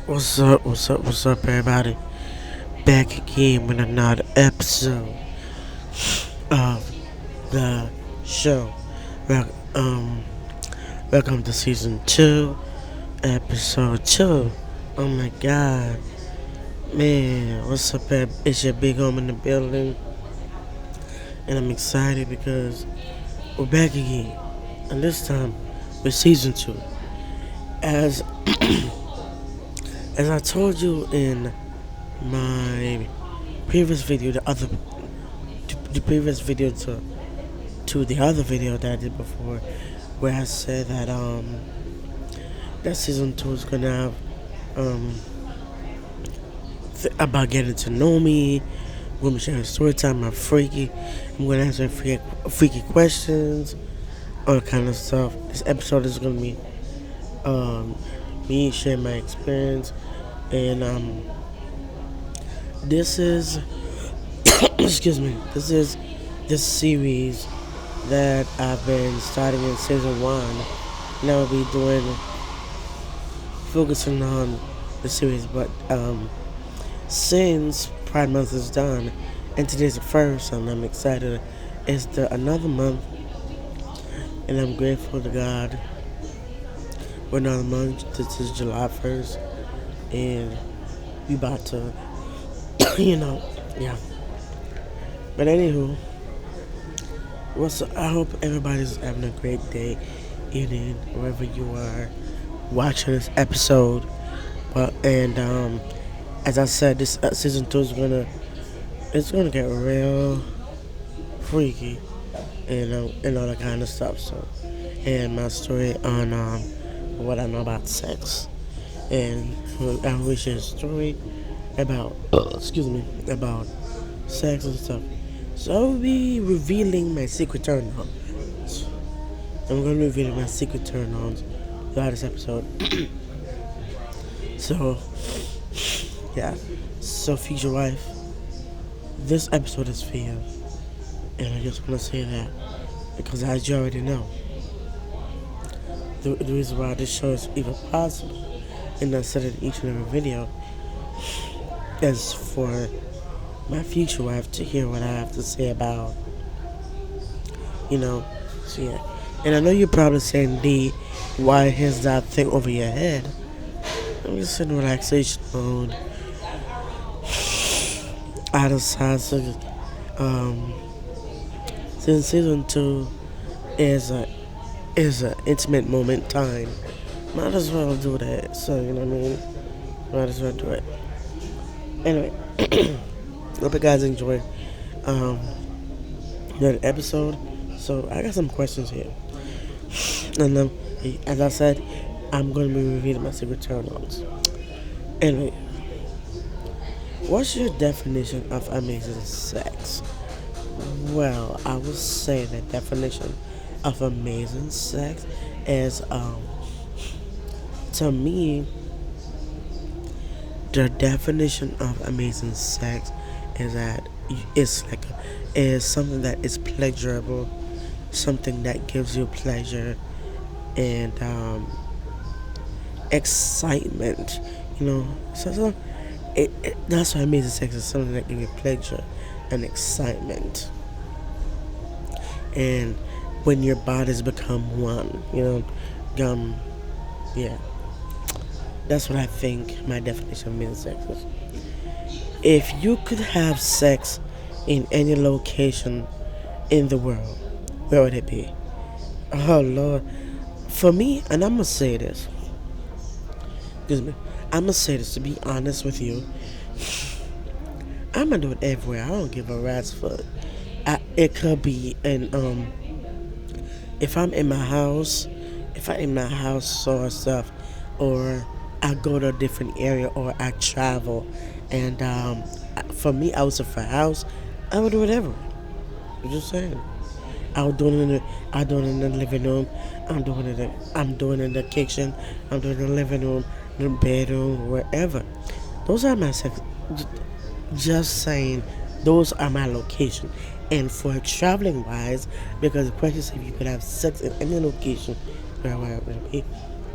What's up? What's up, everybody? Back again with another episode of the show. Wel- Um, Welcome to season 2, episode 2. Oh my god. Man, what's up, it's your big home in the building. And I'm excited because we're back again. And this time, with season 2. As, as I told you in my previous video, the previous video to the other video that I did before, where I said that season 2 is gonna have um about getting to know me. We're gonna be sharing story time. I'm freaky. I'm gonna answer freaky questions, all kind of stuff. This episode is gonna be um me sharing my experience, and this is excuse me. This series that I've been starting in season 1. Now I'll be doing focusing on the series, but since Pride Month is done and today's the first, and I'm excited, it's another month, and I'm grateful to God for another month. This is July 1st, and we about to, you know, yeah. But anywho, I hope everybody's having a great day, evening, wherever you are watching this episode. But and as I said, this season 2 is gonna get real freaky and all that kind of stuff. So, and my story on what I know about sex, and I will share a story about excuse me, about sex and stuff. So I'll be revealing my secret turn-ons. I'm gonna be revealing my secret turn-ons throughout this episode. So yeah, so future wife, this episode is for you, and I just want to say that because as you already know, the reason why this show is even possible, and I said it in each and every video, is for my future wife to hear what I have to say about, so yeah. And I know you're probably saying, D, why has that thing over your head? I'm just in relaxation mode. Out of sight, so, since season 2 is a intimate moment time, might as well do that. So you know what I mean. Might as well do it. Anyway, hope you guys enjoy the episode. So I got some questions here, and as I said, I'm going to be revealing my secret turn-ons. Anyway, what's your definition of amazing sex? Well, I would say the definition of amazing sex is, to me, the definition of amazing sex is that is something that is pleasurable, something that gives you pleasure and excitement. That's why amazing sex is something that gives you pleasure and excitement. And when your bodies become one, yeah, that's what I think my definition of amazing sex is. If you could have sex in any location in the world, where would it be? Oh Lord, for me, and I'm gonna say this. Excuse me. I'm gonna say this to be honest with you. I'm gonna do it everywhere. I don't give a rat's fuck. It could be if I'm in my house, if I'm in my house or stuff, or I go to a different area or I travel, and for me, I was for house, I would do whatever. I'm just saying. I do it in the living room. I'm doing it in the kitchen. I'm doing it in the living room, the bedroom, wherever. Those are my sex. Just saying, those are my location. And for traveling wise, because the question is if you could have sex in any location, where would it be?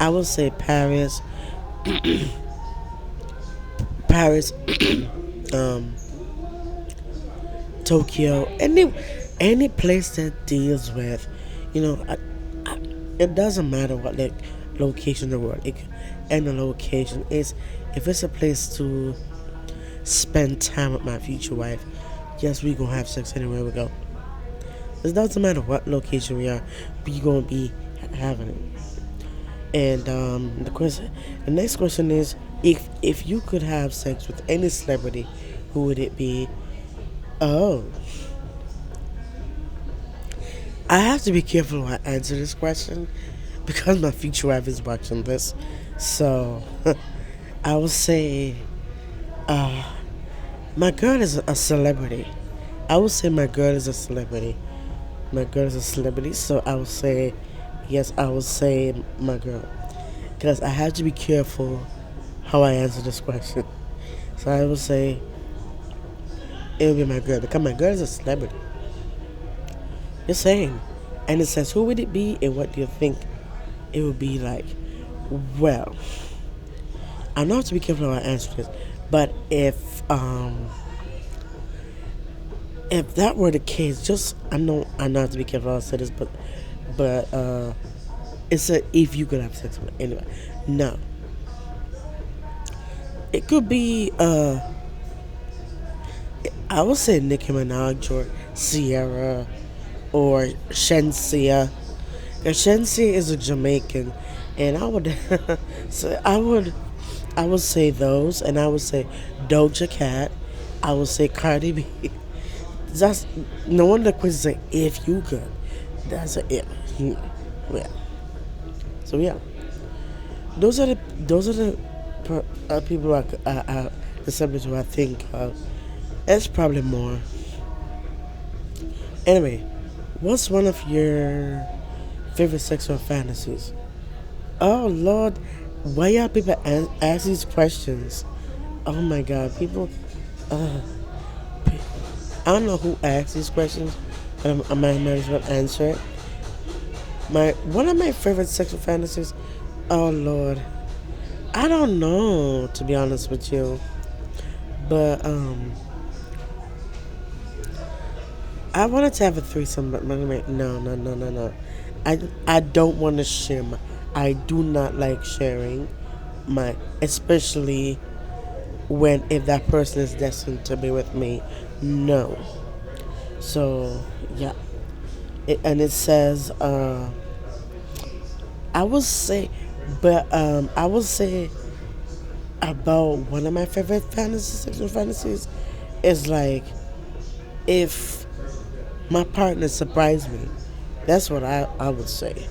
I would say Paris, Paris, um, Tokyo, any place that deals with, you know, it doesn't matter what like location in the world, and the location is, if it's a place to spend time with my future wife, yes, we gonna have sex anywhere we go. It doesn't matter what location we are, we gonna be having it. And the next question is, if you could have sex with any celebrity, who would it be? Oh, I have to be careful when I answer this question because my future wife is watching this. So I would say, uh, my girl is a celebrity. I would say my girl is a celebrity. My girl is a celebrity, so I would say, yes, I would say my girl. Because I have to be careful how I answer this question. So I would say it would be my girl because my girl is a celebrity. Just saying. And it says, who would it be and what do you think it would be like? Well, I know I have to be careful how I answer this, but if that were the case, just I know I have to be careful how I say this, but it's a if you could have sex with anyway. No, it could be I would say Nicki Minaj or Sierra or Shensia. Shensia is a Jamaican, and I would so I would say those, and I would say Doja Cat. I would say Cardi B. That's no wonder the question say if you could. That's a if. Yeah. So yeah, those are the people the subjects who I think of. It's probably more. Anyway, what's one of your favorite sexual fantasies? Oh Lord, why y'all people ask these questions? Oh my God, people. Uh, I don't know who asked these questions, but I might as well answer it. My one of my favorite sexual fantasies. Oh Lord, I don't know to be honest with you, but I wanted to have a threesome, but no, no, no, no, no. I don't want to share my. I do not like sharing my, especially when if that person is destined to be with me. No. So yeah, and it says I will say, but I will say about one of my favorite fantasies, sexual fantasies, is like if my partner surprised me. That's what I would say.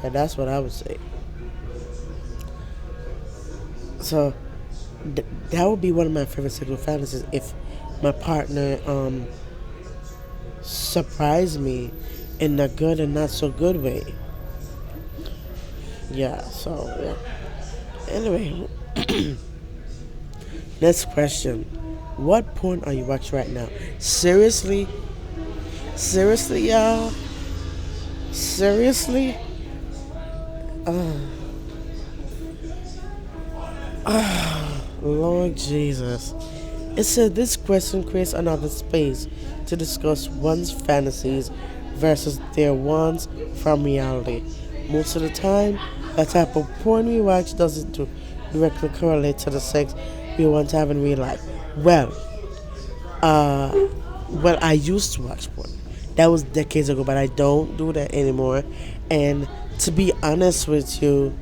And that's what I would say. So that would be one of my favorite sexual fantasies if my partner surprised me in a good and not so good way. Yeah. So yeah. Anyway, next question. What porn are you watching right now? Seriously? Seriously, y'all? Seriously? Lord Jesus. It said this question creates another space to discuss one's fantasies versus their ones from reality. Most of the time, the type of porn we watch doesn't directly correlate to the sex we want to have in real life. Well, uh, well, I used to watch porn. That was decades ago, but I don't do that anymore. And to be honest with you,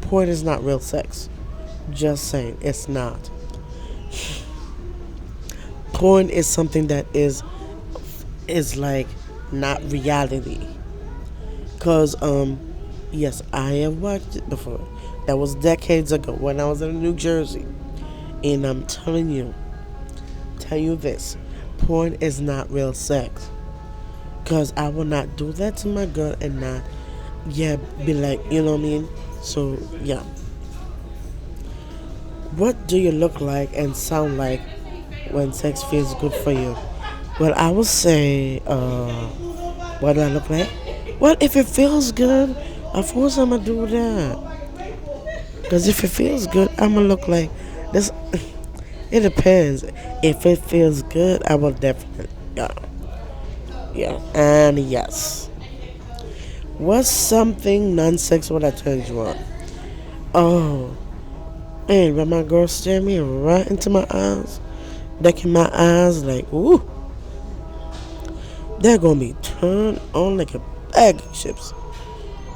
porn is not real sex. Just saying, it's not. Porn is something that is like not reality. Cause yes, I have watched it before. That was decades ago when I was in New Jersey, and I'm tell you this, porn is not real sex. Cause I will not do that to my girl and not, yeah, be like, you know what I mean. So yeah, what do you look like and sound like when sex feels good for you? Well, I would say, what do I look like? Well, if it feels good, of course I'm gonna do that. Cause if it feels good, I'ma look like this. It depends. If it feels good, I will definitely. Yeah, yeah, and yes. What's something non-sexual that turns you on? Oh, man, when my girl stare me right into my eyes, looking my eyes like, ooh, they're gonna be turned on like a bag of chips.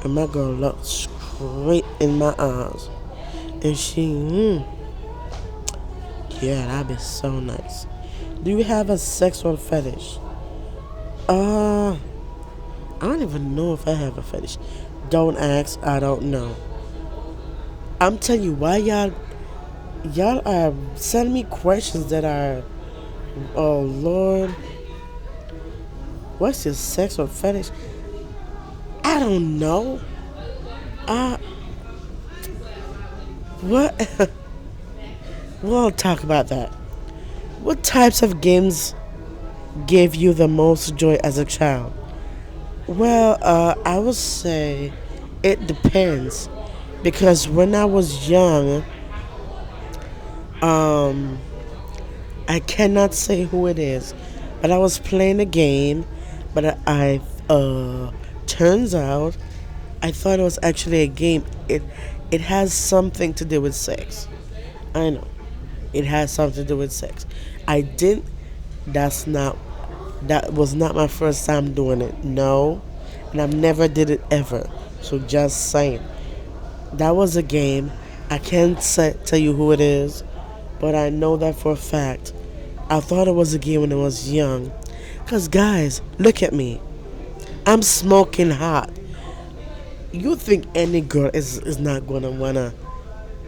And my girl looks straight in my eyes, and she, yeah, that'd be so nice. Do you have a sexual fetish? Uh, I don't even know if I have a fetish. Don't ask. I don't know. I'm telling you why y'all are sending me questions that are, oh Lord, what's your sexual fetish? I don't know. Uh, what? We'll talk about that. What types of games gave you the most joy as a child? Well, I would say it depends because when I was young, um, I cannot say who it is, but I was playing a game, but turns out I thought it was actually a game. It has something to do with sex. I know it has something to do with sex. I didn't. That's not. That was not my first time doing it. No, and I've never did it ever. So just saying, that was a game. I can't tell you who it is, but I know that for a fact. I thought it was a game when I was young. Cause guys, look at me. I'm smoking hot. You think any girl is not gonna wanna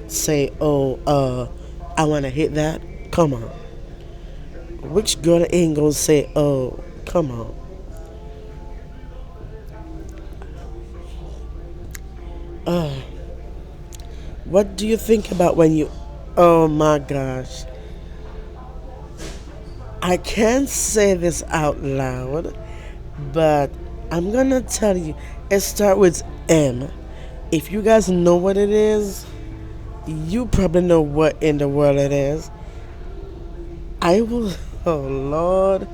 say, oh, I wanna hit that? Come on. Which girl ain't gonna say, oh, come on. What do you think about when you, oh my gosh. I can't say this out loud, but I'm gonna tell you. It starts with M. If you guys know what it is, you probably know what in the world it is. I will. Oh Lord,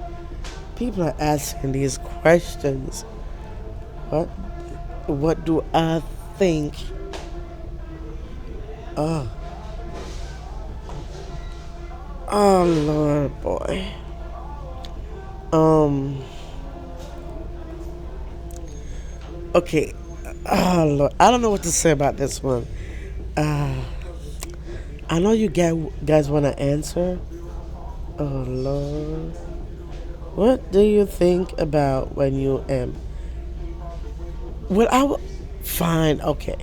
people are asking these questions. What? What do I think? Oh, oh Lord, boy. Um. Okay. Oh Lord, I don't know what to say about this one. Uh, I know you guys want to answer. Oh Lord, what do you think about when you am? Well, fine. Okay,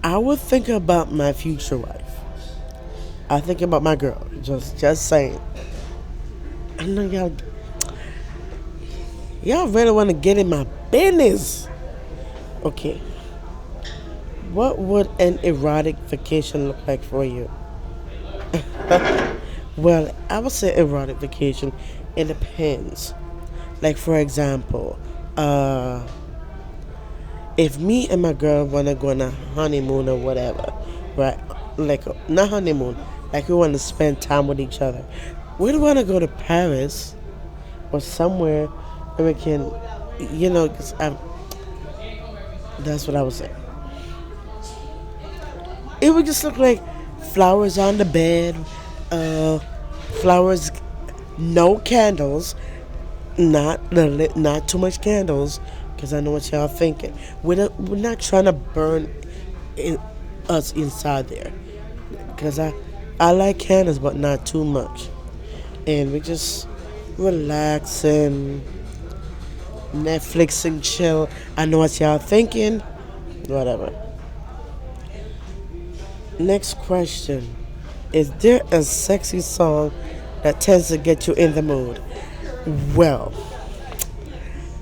I would think about my future wife. I think about my girl. Just saying. I know y'all really want to get in my business. Okay, what would an erotic vacation look like for you? Well, I would say erotic vacation. It depends. Like for example, if me and my girl wanna go on a honeymoon or whatever, right? Like not honeymoon, like we wanna spend time with each other. We'd wanna go to Paris or somewhere where we can, 'cause that's what I was saying. It would just look like flowers on the bed, uh, flowers, no candles, not too much candles, because I know what y'all thinking. We're not trying to burn in, us inside there, because I like candles, but not too much, and we just relaxing, Netflix and chill. I know what y'all thinking. Whatever. Next question. Is there a sexy song that tends to get you in the mood? Well,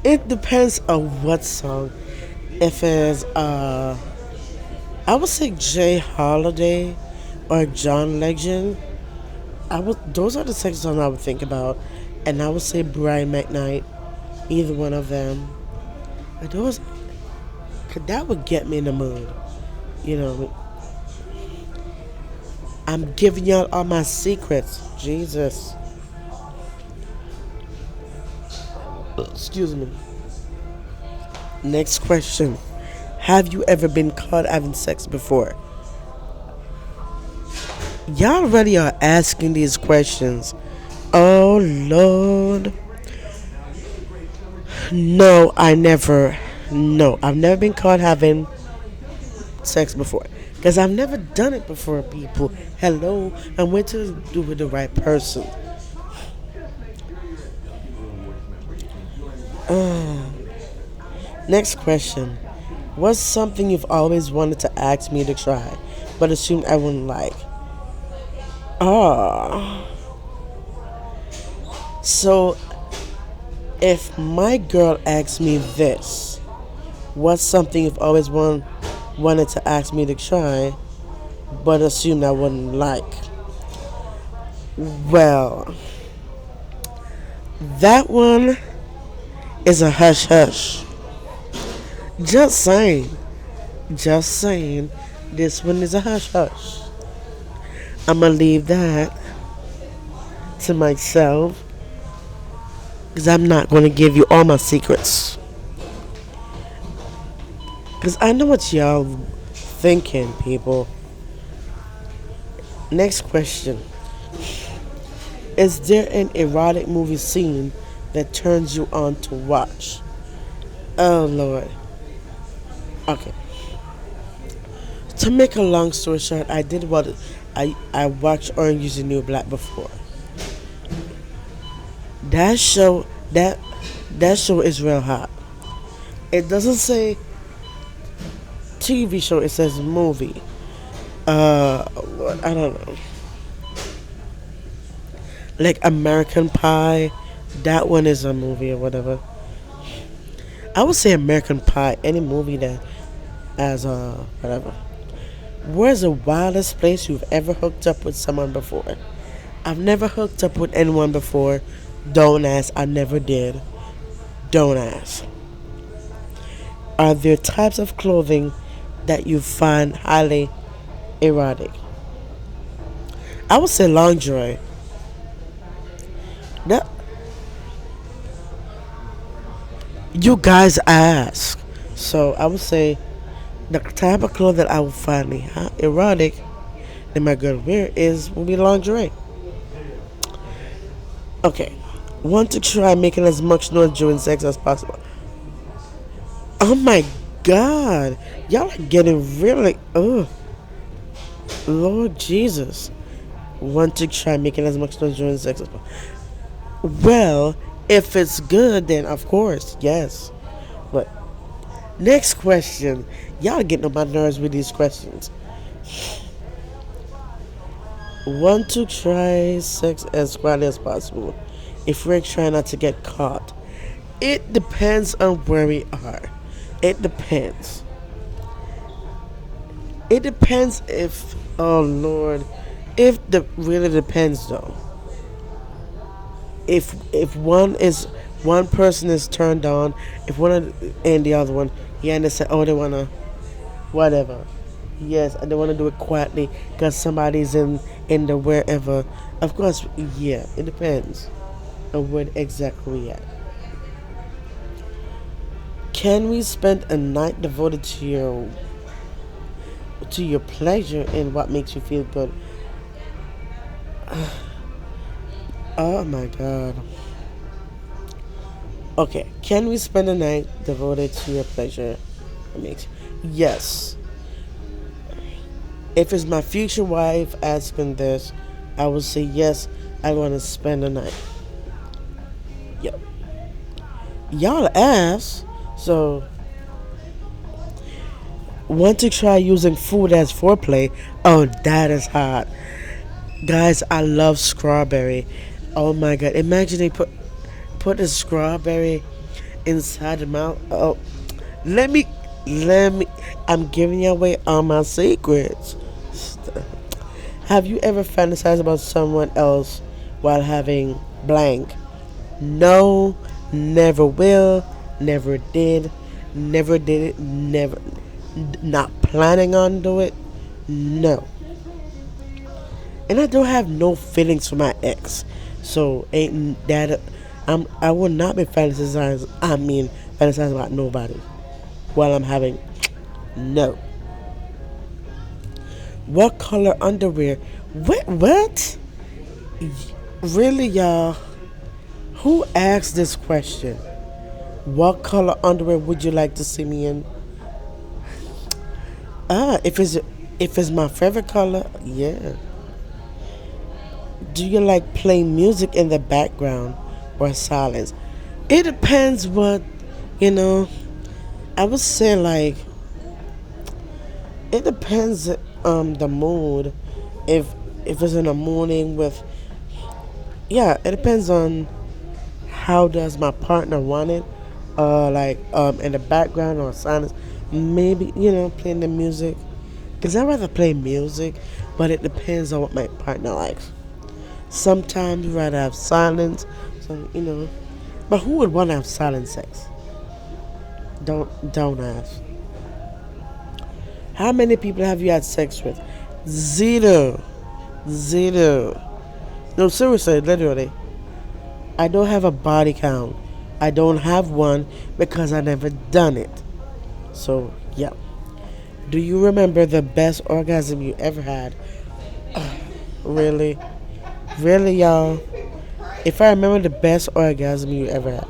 it depends on what song. If it's I would say Jay Holiday or John Legend. Those are the sexy songs I would think about, and I would say Brian McKnight, either one of them. But those, 'cause that would get me in the mood, you know. I'm giving y'all all my secrets. Jesus. Excuse me. Next question. Have you ever been caught having sex before? Y'all really are asking these questions. Oh Lord. No, I never. No, I've never been caught having sex before. Because I've never done it before, people. Hello, I'm waiting to do with the right person. Next question. What's something you've always wanted to ask me to try, but assumed I wouldn't like? Ah. So, if my girl asks me this, what's something you've always wanted to ask me to try, but assumed I wouldn't like? Well, that one is a hush hush. Just saying. Just saying. This one is a hush hush. I'm gonna leave that to myself because I'm not gonna give you all my secrets. Because I know what y'all thinking, people. Next question. Is there an erotic movie scene that turns you on to watch? Oh Lord. Okay. To make a long story short, I watched Orange Is the New Black before. That show that show is real hot. It doesn't say TV show, it says movie. What, I don't know. Like American Pie, that one is a movie or whatever. I would say American Pie, any movie that as whatever. Where's the wildest place you've ever hooked up with someone before? I've never hooked up with anyone before. Don't ask. I never did. Don't ask. Are there types of clothing that you find highly erotic? I would say lingerie. That you guys ask. So I would say the type of clothes that I would find erotic that my girl wear is will be lingerie. Okay. Want to try making as much noise during sex as possible. Oh my god. Y'all are getting really Lord Jesus. Want to try making as much noise during sex as possible. Well, if it's good then of course, yes. But next question. Y'all getting on my nerves with these questions. Want to try sex as quietly as possible. If we're trying not to get caught. It depends on where we are. It depends. It depends if oh Lord. If the really depends though. If one person is turned on, if and the other one, yeah, and they say, oh, they wanna whatever. Yes, and they wanna do it quietly because somebody's in the wherever. Of course, yeah, it depends on where exactly we at. Can we spend a night devoted to your pleasure and what makes you feel good? Oh my god. Okay, can we spend a night devoted to your pleasure? It makes yes. If it's my future wife asking this, I would say yes. I want to spend a night. Yep. Y'all ask. So, want to try using food as foreplay? Oh, that is hot, guys. I love strawberry. Oh my god! Imagine they put a strawberry inside the mouth. Oh, let me, let me. I'm giving you away all my secrets. Have you ever fantasized about someone else while having blank? No, never will, never did it, never, not planning on do it. No. and I don't have no feelings for my ex. So ain't that I will not be fantasizing. I mean, fantasizing about nobody while I'm having no. What color underwear? What? Really, y'all? Who asked this question? What color underwear would you like to see me in? If it's my favorite color, yeah. Do you like playing music in the background or silence? It depends what you know. I would say like it depends the mood. If if it's in the morning with yeah, it depends on how does my partner want it. Like in the background or silence. Maybe playing the music. Cause I rather play music, but it depends on what my partner likes. Sometimes we rather have silence. So. But who would want to have silent sex? Don't ask. How many people have you had sex with? Zero. Zero. No, seriously, literally. I don't have a body count. I don't have one because I never done it. So yeah. Do you remember the best orgasm you ever had? Really? Really, y'all? If I remember the best orgasm you ever had,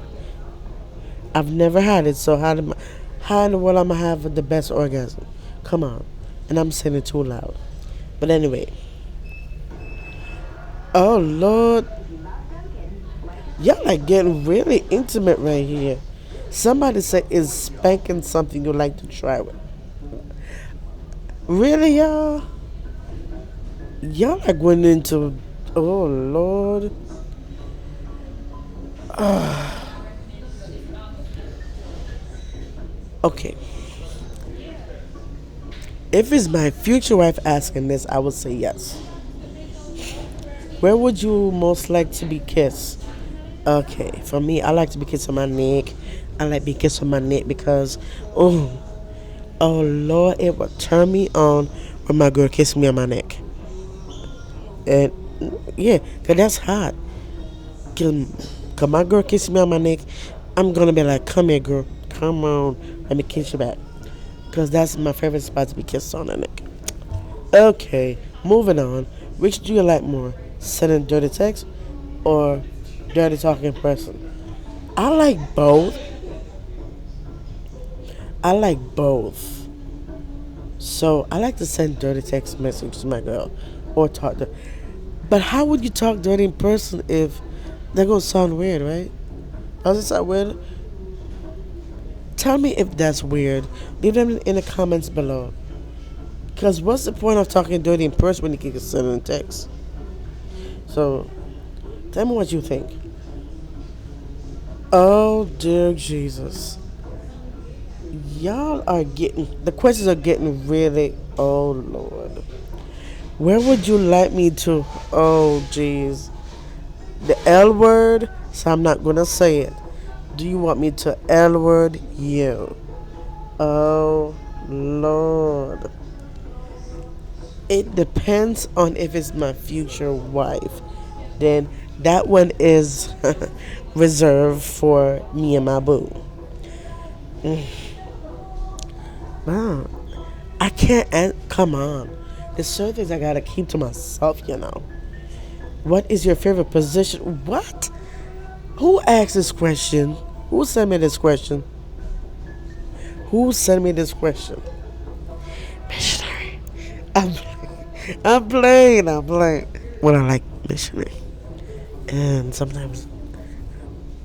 I've never had it. So how in the world I'm gonna have the best orgasm? Come on, and I'm saying it too loud. But anyway, oh Lord, y'all like getting really intimate right here. Somebody said is spanking something you like to try with. Really, y'all? Y'all like went into oh Lord. Okay. If it's my future wife asking this, I would say yes. Where would you most like to be kissed? Okay, for me, I like to be kissed on my neck. I like to be kissed on my neck because, oh, oh Lord, it would turn me on when my girl kisses me on my neck. And yeah, cause that's hot. Cause my girl kisses me on my neck, I'm gonna be like, come here, girl, come on, let me kiss you back. Cause that's my favorite spot to be kissed on the neck. Okay, moving on. Which do you like more, sending dirty text or dirty talk in person? I like both. I like both. So I like to send dirty text messages to my girl or talk to. But how would you talk dirty in person if that gonna sound weird, right? Does it sound weird? Tell me if that's weird. Leave them in the comments below. Cause what's the point of talking dirty in person when you can send it in text? So tell me what you think. Oh dear Jesus. Y'all are getting the questions are getting really oh Lord. Where would you like me to oh jeez. The L word, so I'm not gonna say it. Do you want me to L word you? Oh Lord. It depends on if it's my future wife. Then that one is reserved for me and my boo. Wow. I can't come on. There's certain things I gotta keep to myself. What is your favorite position? What? Who asked this question? Who sent me this question? Who sent me this question? Missionary. I'm I'm playing. I'm playing. Well, I like missionary. And sometimes.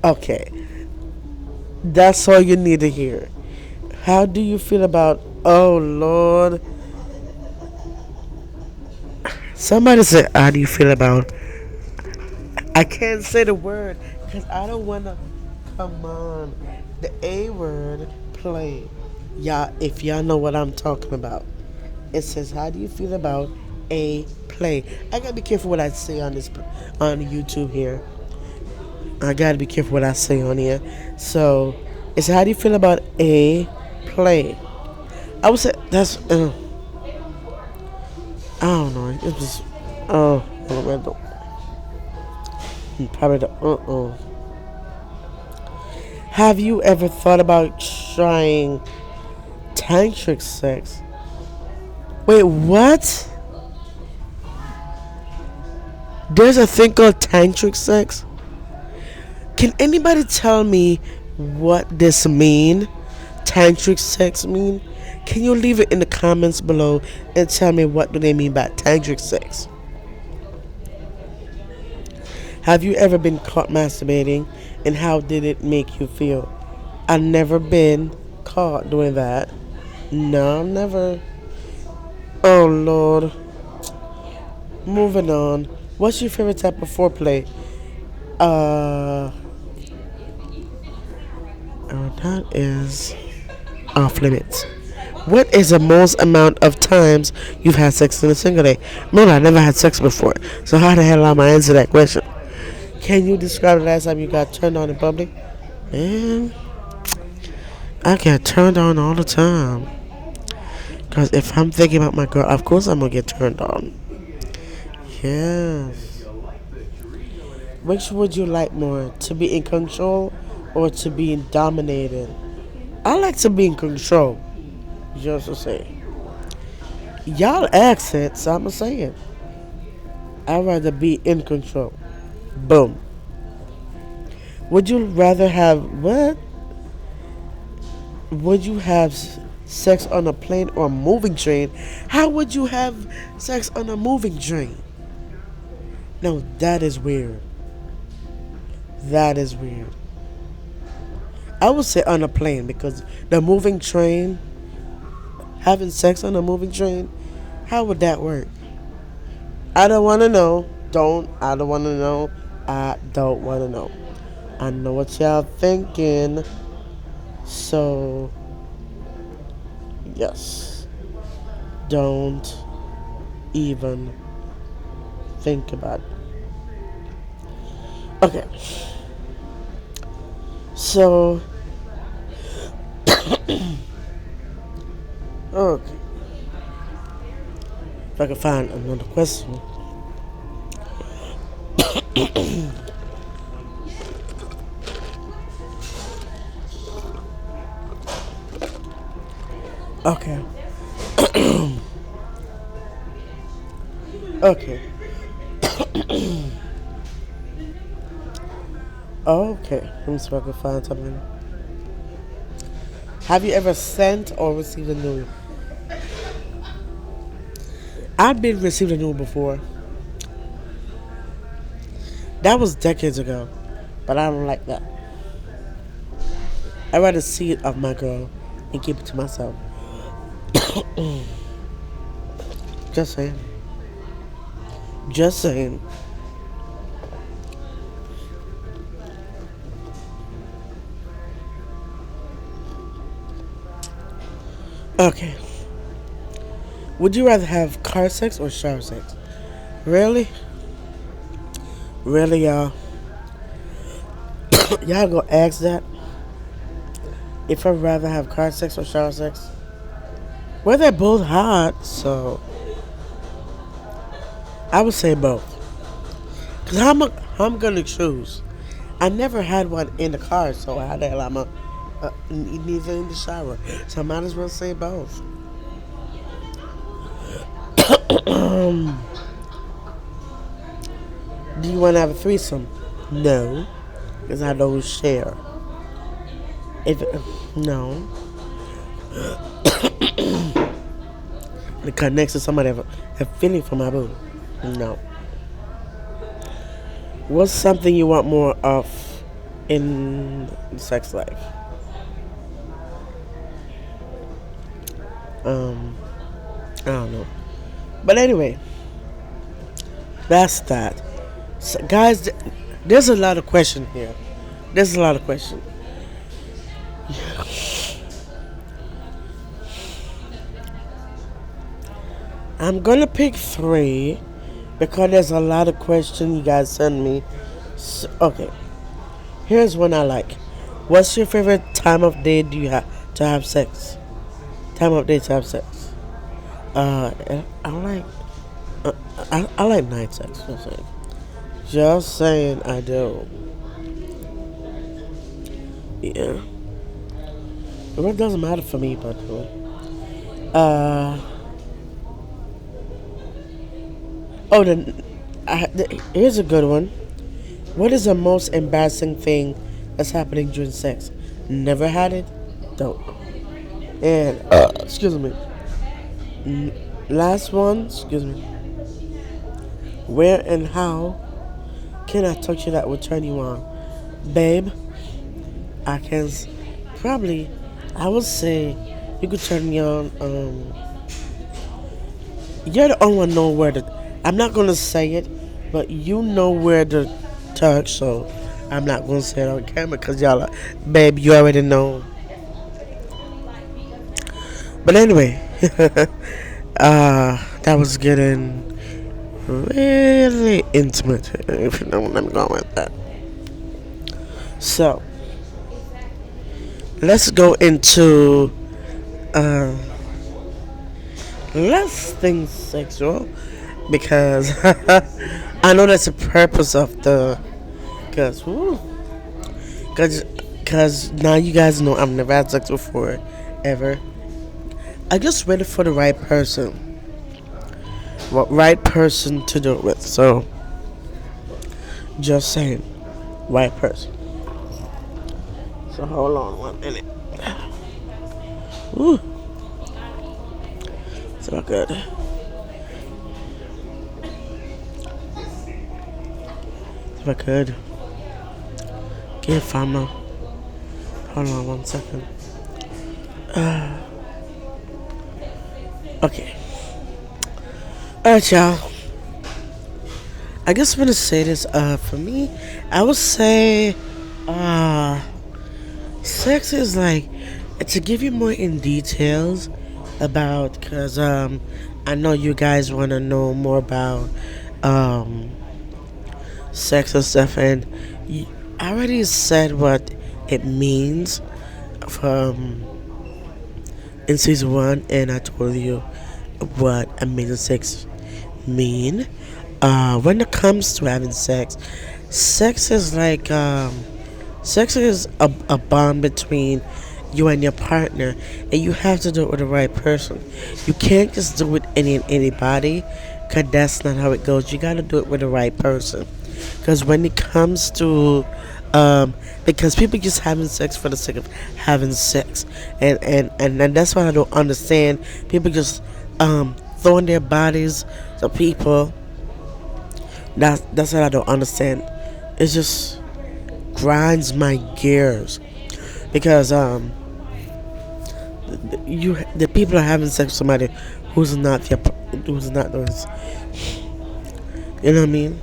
Okay. That's all you need to hear. How do you feel about. Oh, Lord. Somebody said, how do you feel about. I can't say the word because I don't want to. Come on. The A word play. Y'all, if y'all know what I'm talking about. It says, how do you feel about a play? I gotta be careful what I say on YouTube here. I gotta be careful what I say on here. So, it's how do you feel about a play? I would say that's I don't know. It was Oh, probably the Have you ever thought about trying tantric sex? Wait, what? There's a thing called tantric sex? Can anybody tell me what this mean? Tantric sex mean? Can you leave it in the comments below and tell me what do they mean by tantric sex? Have you ever been caught masturbating and how did it make you feel? I've never been caught doing that. No, never. Oh Lord. Moving on. What's your favorite type of foreplay? Uh, that is off limits. What is the most amount of times you've had sex in a single day? Man, I never had sex before. So how the hell am I answer that question? Can you describe the last time you got turned on in public? Man, I get turned on all the time. Because if I'm thinking about my girl, of course I'm going to get turned on. Yes. Which would you like more? To be in control or to be dominated? I like to be in control. Just to say. Y'all ask it, so I'm going to say it. I'd rather be in control. Boom. Would you rather have what? Would you have sex on a plane or a moving train? How would you have sex on a moving train? No, that is weird. That is weird. I would say on a plane because the moving train, having sex on a moving train, how would that work? I don't want to know. I don't want to know. I don't want to know. I know what y'all thinking. So, yes. Don't even think about it. Okay. So, okay. If I can find another question. Okay. Okay. Okay. Let me see if I can find something. Have you ever sent or received a nude? I've been received a nude before. That was decades ago, but I don't like that. I'd rather see it of my girl and keep it to myself. Just saying. Just saying. Okay. Would you rather have car sex or shower sex? Really? Really, y'all? Y'all gonna ask that? If I'd rather have car sex or shower sex? Well, they're both hot, so I would say both. Cause I'm gonna choose. I never had one in the car, so how the hell I'm neither in the shower. So I might as well say both. Do you want to have a threesome? No, because I don't share. If no, it connects to somebody have a feeling for my boo. No. What's something you want more of in sex life? I don't know. But anyway, that's that. So guys, there's a lot of questions here. There's a lot of questions. I'm gonna pick 3 because there's a lot of questions you guys send me. So, okay, here's one I like. What's your favorite time of day do you have to have sex? Time of day to have sex. I like I like night sex. Just saying, I do. Yeah, it really doesn't matter for me, but uh, oh, here's a good one. What is the most embarrassing thing that's happening during sex? Never had it? Don't. And, excuse me. Last one, excuse me. Where and how can I touch you that will turn you on? Babe, I can probably, I would say you could turn me on. You're the only one know where to, I'm not going to say it, but you know where to touch, so I'm not going to say it on camera because y'all are, babe, you already know. But anyway, that was getting really intimate, if you know what I'm going with that. So, let's go into uh, less things sexual because I know that's the purpose of the because because now you guys know I've never had sex before ever. I just waited for the right person, what right person to do it with. So just saying, right person. So hold on 1 minute. Ooh, so good. If I could get Fama. Hold on 1 second. Okay. Alright, y'all. I guess I'm gonna say this. For me, I would say, sex is like to give you more in details about, cause I know you guys want to know more about um sex and stuff, and I already said what it means from in season 1, and I told you what amazing sex mean. When it comes to having sex, sex is like sex is a bond between you and your partner, and you have to do it with the right person. You can't just do it with anybody, cause that's not how it goes. You gotta do it with the right person. Cause when it comes to because people just having sex for the sake of having sex, and that's what I don't understand. People just throwing their bodies to people. That's what I don't understand. It just grinds my gears because the people are having sex with somebody who's not those. You know what I mean?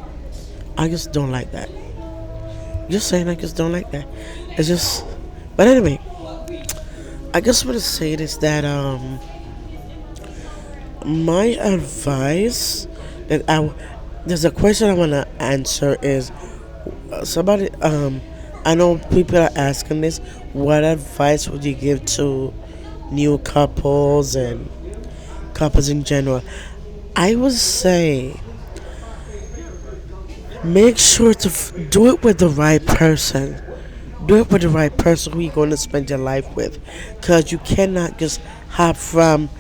I just don't like that. Just saying, I just don't like that. It's just, but anyway, I just want to say this that my advice that there's a question I want to answer is somebody I know people are asking this. What advice would you give to new couples and couples in general? I would say make sure to do it with the right person. Do it with the right person who you're going to spend your life with, because you cannot just hop from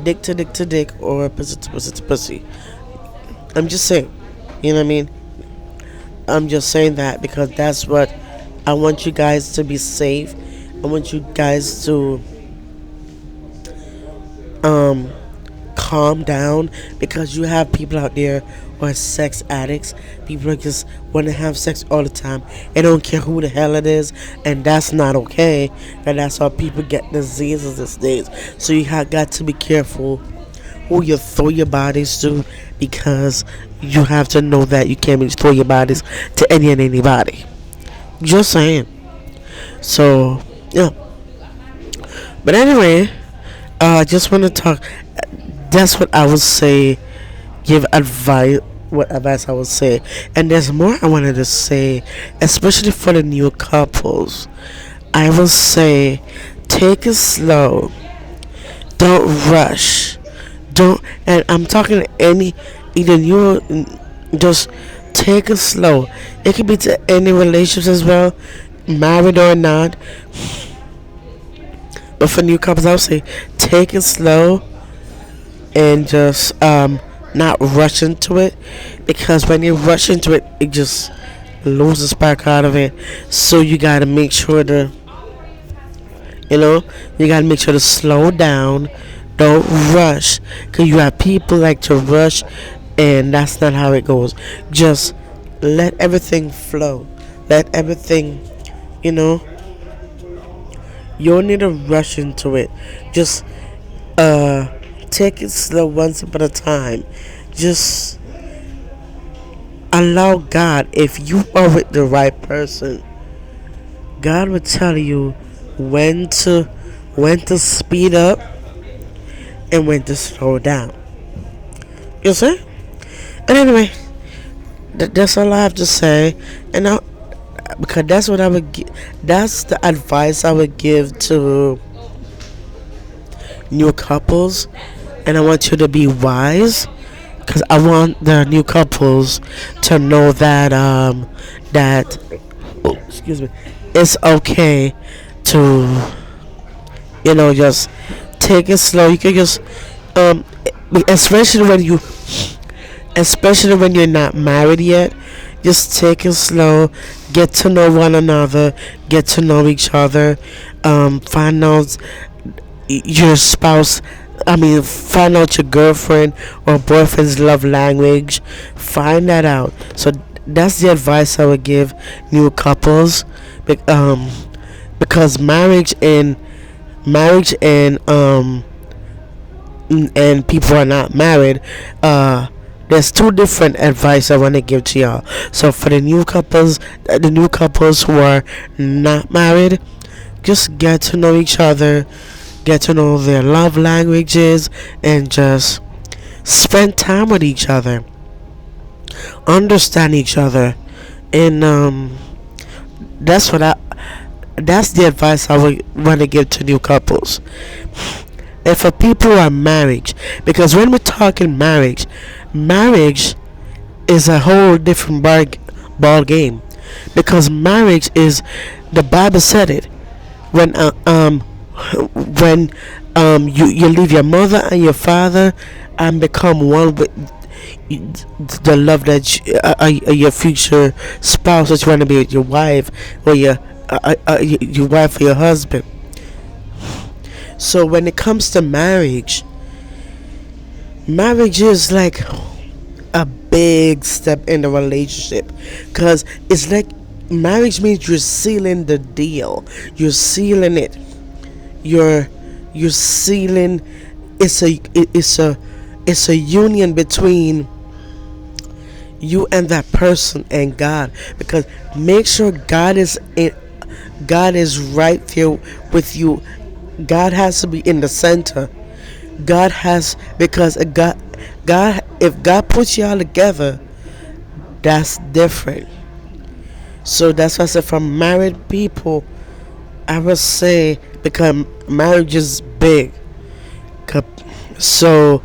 dick to dick to dick or pussy to pussy to pussy. I'm just saying, you know what I mean? I'm just saying that because that's what I want you guys to be safe. I want you guys to um calm down, because you have people out there who are sex addicts. People who just want to have sex all the time. They don't care who the hell it is, and that's not okay. And that's how people get diseases these days. So you have got to be careful who you throw your bodies to, because you have to know that you can't just throw your bodies to any and anybody. Just saying. So yeah. But anyway, I just want to talk. That's what I would say. Give advice. What advice I would say, and there's more I wanted to say, especially for the new couples. I will say, take it slow. Don't rush. Don't, and I'm talking to any, either you, just take it slow. It could be to any relationships as well, married or not. But for new couples, I would say take it slow and just not rush into it, because when you rush into it, it just loses spark out of it. So you gotta make sure to, you know, you gotta make sure to slow down. Don't rush, cause you have people like to rush, and that's not how it goes. Just let everything flow. Let everything, you know. You don't need to rush into it. Just uh, take it slow, one step at a time. Just allow God. If you are with the right person, God will tell you when to when to speed up and when to slow down. You see? And anyway, that's all I have to say. And I, because that's what I would that's the advice I would give to new couples. And I want you to be wise, because I want the new couples to know that that, oh, excuse me, it's okay to, just take it slow. You can just um especially when you especially when you're not married yet. Just take it slow, get to know one another, get to know each other, find out your spouse, find out your girlfriend or boyfriend's love language. Find that out. So that's the advice I would give new couples. Because marriage and people are not married, there's two different advice I want to give to y'all. So for the new couples who are not married, just get to know each other, get to know their love languages, and just spend time with each other, understand each other, and that's what I that's the advice I would want to give to new couples. And for people who are married, because when we're talking marriage is a whole different ball game. Because marriage is, the Bible said it, when you leave your mother and your father and become one with the love that your future spouse that you want to be with, your wife or your wife or your husband. So when it comes to marriage is like a big step in the relationship, because it's like marriage means you're sealing the deal, you're sealing it, you're sealing. It's a union between you and that person and God, because make sure God is right there with you. God has to be in the center. God has, because if God puts y'all together, that's different. So that's why I said, for married people, I would say, because marriage is big. So,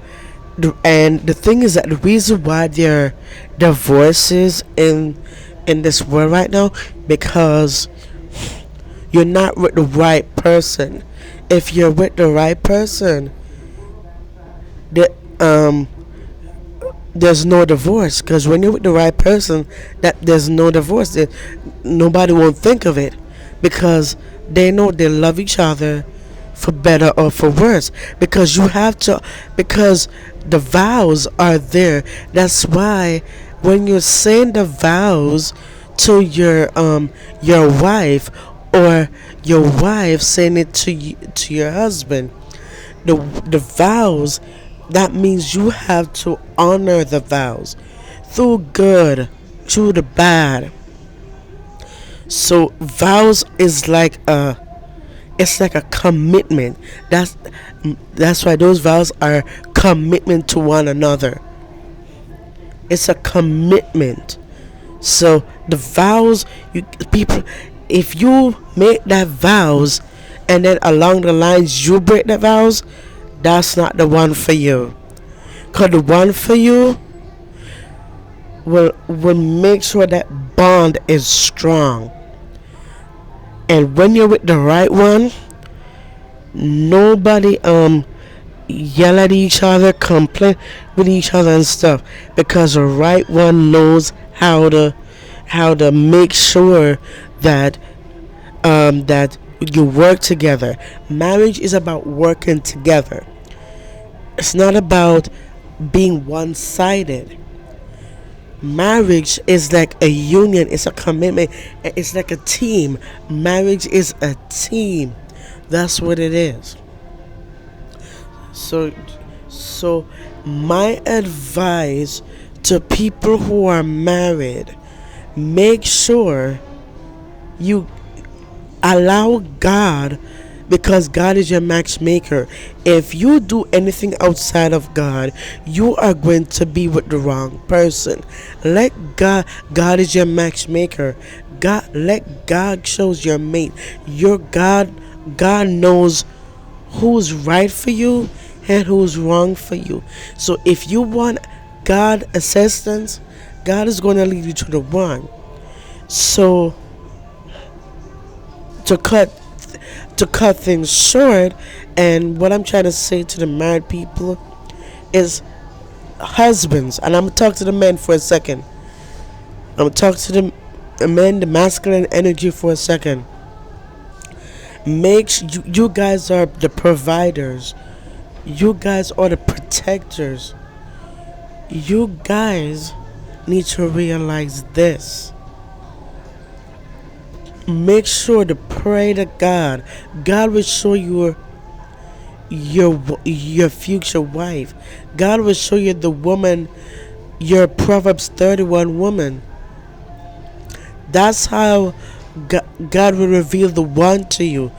and the thing is that the reason why there are divorces in this world right now, because you're not with the right person. If you're with the right person, the there's no divorce. Because when you're with the right person, that there's no divorce. Nobody won't think of it, because they know they love each other, for better or for worse. Because you have to, because the vows are there. That's why when you're saying the vows to your wife, or your wife saying it to your husband, the vows, that means you have to honor the vows through good, through the bad. So vows is like a commitment. That's why those vows are commitment to one another. It's a commitment. So the vows, people, if you make that vows and then along the lines you break the vows, that's not the one for you. Cause the one for you will make sure that bond is strong. And when you're with the right one, nobody yell at each other, complain with each other and stuff, because the right one knows how to make sure that that you work together. Marriage is about working together. It's not about being one-sided. Marriage is like a union, it's a commitment, it's like a team. Marriage is a team. That's what it is. So so my advice to people who are married, make sure you allow God, because God is your matchmaker. If you do anything outside of God, you are going to be with the wrong person. God is your matchmaker. Let God shows your mate. God knows who's right for you and who's wrong for you. So if you want God assistance, God is going to lead you to the one. So to cut to cut things short, and what I'm trying to say to the married people is, husbands, and I'm gonna talk to the men for a second. I'm gonna talk to the men, the masculine energy for a second. You guys are the providers. You guys are the protectors. You guys need to realize this. Make sure to pray to God. God will show you your future wife. God will show you the woman, your Proverbs 31 woman. That's how God will reveal the one to you,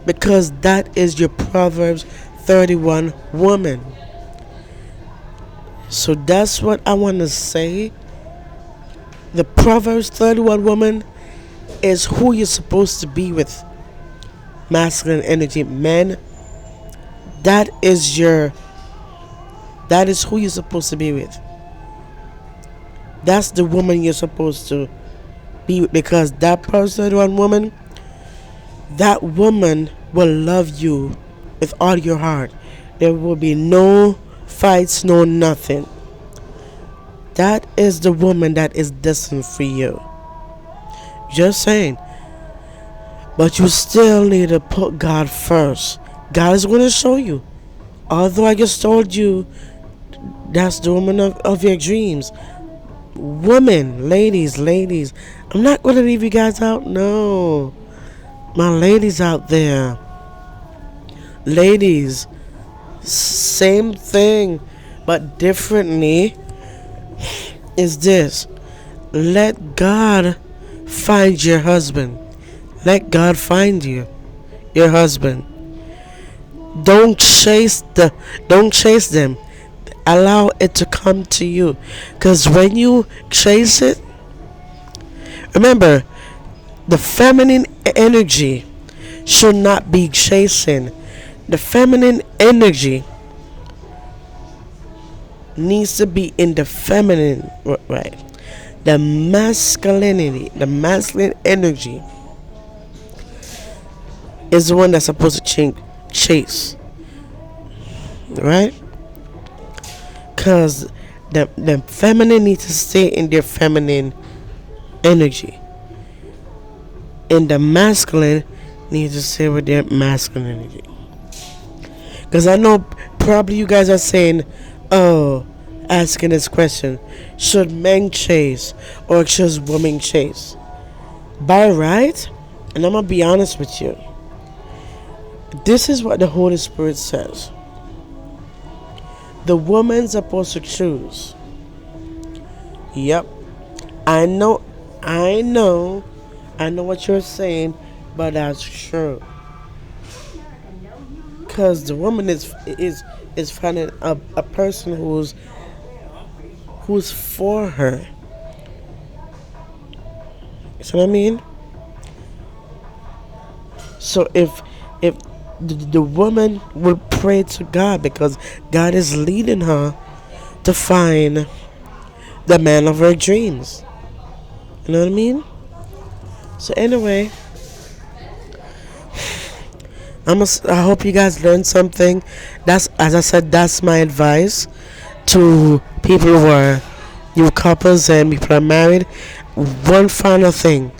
because that is your Proverbs 31 woman. So that's what I want to say. The Proverbs 31 woman is who you're supposed to be with. Masculine energy men, that is who you're supposed to be with. That's the woman you're supposed to be with, because that person, one woman, that woman will love you with all your heart. There will be no fights, no nothing. That is the woman that is destined for you. Just saying. But you still need to put God first. God is going to show you. Although I just told you that's the woman of your dreams. Women, ladies, I'm not going to leave you guys out. No. My ladies out there. Ladies, same thing, but differently, is this. Let God find your husband. Let God find you, your husband. Don't chase them. Allow it to come to you. Because when you chase it, remember, the feminine energy should not be chasing. The feminine energy needs to be in the feminine, right? The masculine energy is the one that's supposed to chase, right? Because the feminine needs to stay in their feminine energy, and the masculine needs to stay with their masculine energy. Because I know probably you guys are saying, oh, asking this question, should men chase or should women chase? By right, and I'm going to be honest with you, this is what the Holy Spirit says. The woman's supposed to choose. Yep. I know what you're saying, but that's true. Because the woman is finding a person who's for her. You see what I mean? So if the woman will pray to God because God is leading her to find the man of her dreams. You know what I mean? So anyway, I hope you guys learned something. That's, as I said, that's my advice to people who are new couples and people who are married. One final thing: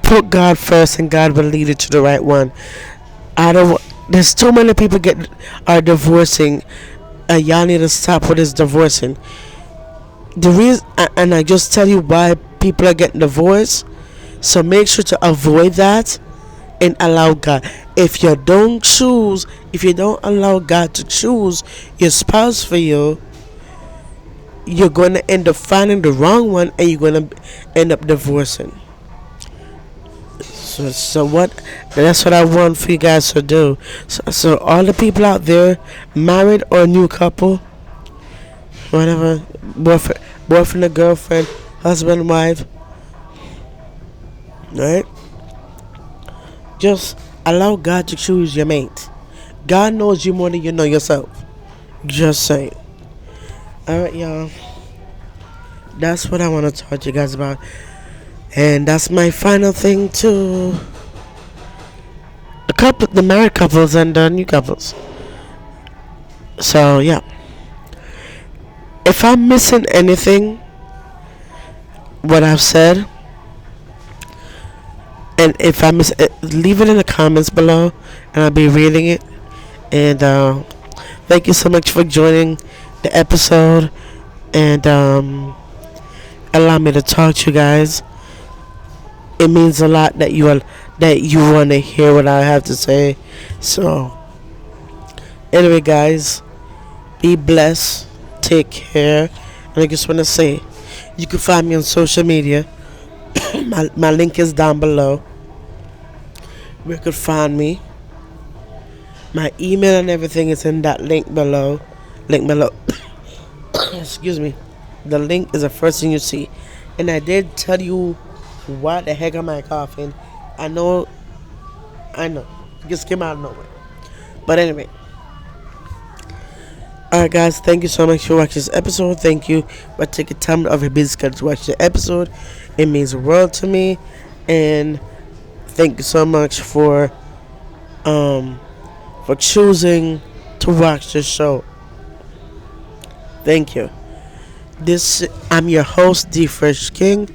put God first, and God will lead you to the right one. I don't. There's too many people are divorcing. Y'all need to stop with this divorcing. The reason, and I just tell you why people are getting divorced. So make sure to avoid that and allow God. If you don't choose, if you don't allow God to choose your spouse for you, you're going to end up finding the wrong one, and you're going to end up divorcing. So what? That's what I want for you guys to do. So all the people out there, married or new couple, whatever, boyfriend or girlfriend, husband and wife, right? Just allow God to choose your mate. God knows you more than you know yourself. Just saying. Alright, y'all. That's what I want to talk to you guys about. And that's my final thing to the married couples and the new couples. So yeah. If I'm missing anything, what I've said, and if I miss it, leave it in the comments below, and I'll be reading it. And thank you so much for joining the episode, and allow me to talk to you guys. It means a lot that you want to hear what I have to say. So anyway, guys, be blessed, take care, and I just want to say, you can find me on social media. my link is down below where you can find me. My email and everything is in that link below. Excuse me. The link is the first thing you see. And I did tell you why the heck am I coughing. I know. It just came out of nowhere. But anyway. Alright, guys, thank you so much for watching this episode. Thank you for taking time out of your busy schedule to watch the episode. It means the world to me. And thank you so much for choosing to watch this show. Thank you. I'm your host, D Fresh King,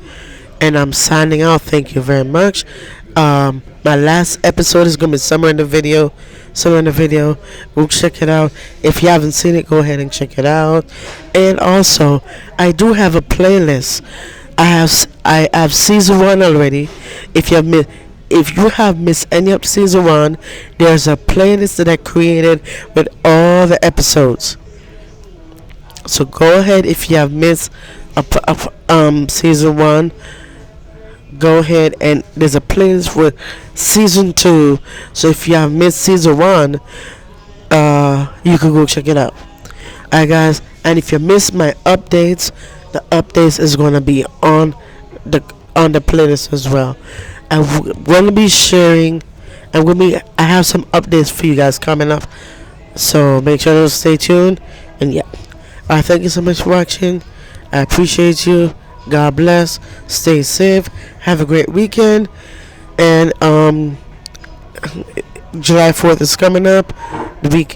and I'm signing out. Thank you very much. My last episode is gonna be somewhere in the video. Go check it out. If you haven't seen it, go ahead and check it out. And also, I do have a playlist. I have season 1 already. If you have missed any of season 1, there's a playlist that I created with all the episodes. So go ahead, if you have missed season 1, go ahead, and there's a playlist for season 2. So if you have missed season 1, you can go check it out. Alright, guys, and if you missed my updates, the updates is gonna be on the playlist as well. I'm gonna be sharing. I have some updates for you guys coming up. So make sure to stay tuned. And yeah. Thank you so much for watching. I appreciate you. God bless. Stay safe. Have a great weekend. And July 4th is coming up.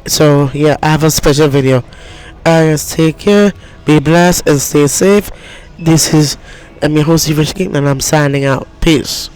So yeah, I have a special video. Guys, take care. Be blessed and stay safe. I'm your host, Stephen King, and I'm signing out. Peace.